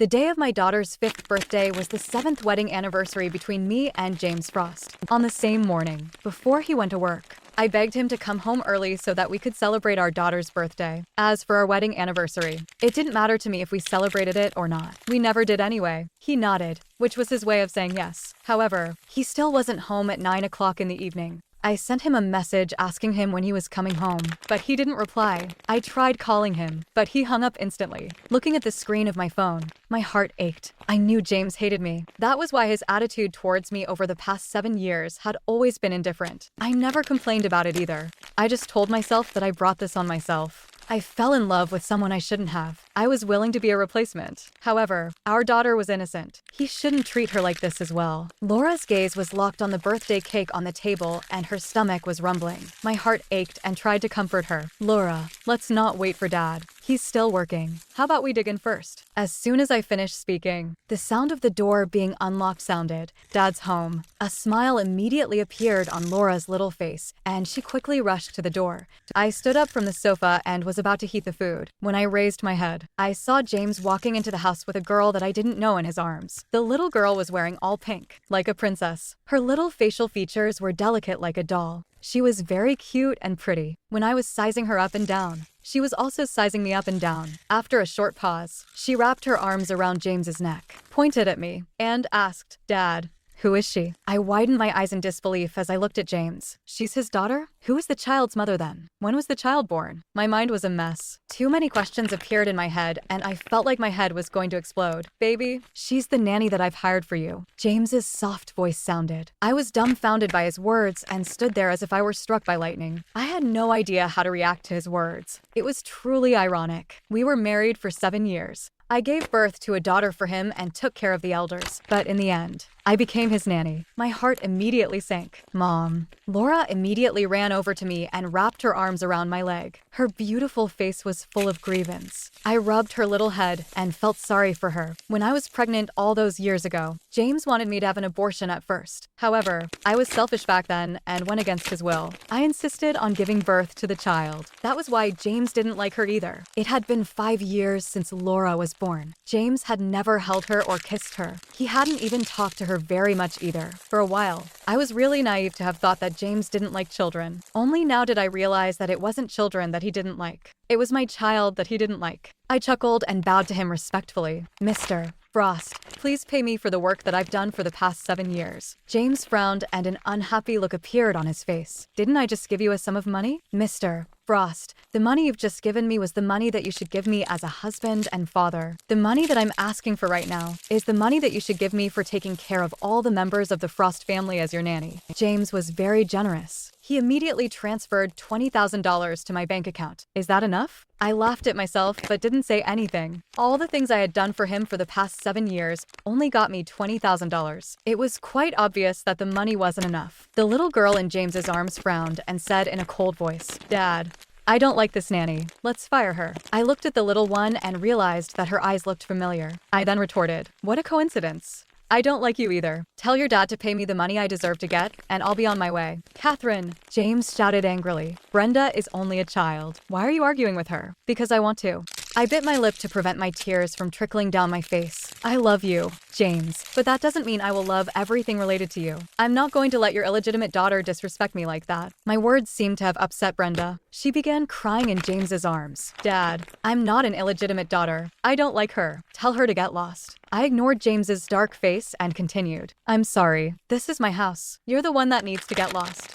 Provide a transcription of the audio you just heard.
The day of my daughter's 5th birthday was the 7th wedding anniversary between me and James Frost. On the same morning, before he went to work, I begged him to come home early so that we could celebrate our daughter's birthday. As for our wedding anniversary, it didn't matter to me if we celebrated it or not. We never did anyway. He nodded, which was his way of saying yes. However, he still wasn't home at 9 o'clock in the evening. I sent him a message asking him when he was coming home, but he didn't reply. I tried calling him, but he hung up instantly. Looking at the screen of my phone, my heart ached. I knew James hated me. That was why his attitude towards me over the past 7 years had always been indifferent. I never complained about it either. I just told myself that I brought this on myself. I fell in love with someone I shouldn't have. I was willing to be a replacement. However, our daughter was innocent. He shouldn't treat her like this as well. Laura's gaze was locked on the birthday cake on the table and her stomach was rumbling. My heart ached and tried to comfort her. Laura, let's not wait for Dad. He's still working. How about we dig in first? As soon as I finished speaking, the sound of the door being unlocked sounded. Dad's home. A smile immediately appeared on Laura's little face, and she quickly rushed to the door. I stood up from the sofa and was about to heat the food. When I raised my head, I saw James walking into the house with a girl that I didn't know in his arms. The little girl was wearing all pink, like a princess. Her little facial features were delicate like a doll. She was very cute and pretty. When I was sizing her up and down, she was also sizing me up and down. After a short pause, she wrapped her arms around James's neck, pointed at me, and asked, "Dad, who is she?" I widened my eyes in disbelief as I looked at James. She's his daughter? Who is the child's mother then? When was the child born? My mind was a mess. Too many questions appeared in my head, and I felt like my head was going to explode. "Baby, she's the nanny that I've hired for you." James's soft voice sounded. I was dumbfounded by his words and stood there as if I were struck by lightning. I had no idea how to react to his words. It was truly ironic. We were married for 7 years. I gave birth to a daughter for him and took care of the elders. But in the end, I became his nanny. My heart immediately sank. "Mom." Laura immediately ran over to me and wrapped her arms around my leg. Her beautiful face was full of grievance. I rubbed her little head and felt sorry for her. When I was pregnant all those years ago, James wanted me to have an abortion at first. However, I was selfish back then and went against his will. I insisted on giving birth to the child. That was why James didn't like her either. It had been 5 years since Laura was born. James had never held her or kissed her. He hadn't even talked to her very much either. For a while, I was really naive to have thought that James didn't like children. Only now did I realize that it wasn't children that he didn't like. It was my child that he didn't like. I chuckled and bowed to him respectfully. "Mr. Frost, please pay me for the work that I've done for the past 7 years. James frowned and an unhappy look appeared on his face. "Didn't I just give you a sum of money?" "Mr. Frost, the money you've just given me was the money that you should give me as a husband and father. The money that I'm asking for right now is the money that you should give me for taking care of all the members of the Frost family as your nanny." James was very generous. He immediately transferred $20,000 to my bank account. "Is that enough?" I laughed at myself but didn't say anything. All the things I had done for him for the past 7 years only got me $20,000. It was quite obvious that the money wasn't enough. The little girl in James's arms frowned and said in a cold voice, "Dad, I don't like this nanny. Let's fire her." I looked at the little one and realized that her eyes looked familiar. I then retorted, "What a coincidence. I don't like you either. Tell your dad to pay me the money I deserve to get, and I'll be on my way." "Catherine," James shouted angrily. "Brenda is only a child. Why are you arguing with her?" "Because I want to." I bit my lip to prevent my tears from trickling down my face. "I love you, James, but that doesn't mean I will love everything related to you. I'm not going to let your illegitimate daughter disrespect me like that." My words seemed to have upset Brenda. She began crying in James's arms. "Dad, I'm not an illegitimate daughter. I don't like her. Tell her to get lost." I ignored James's dark face and continued. "I'm sorry. This is my house. You're the one that needs to get lost."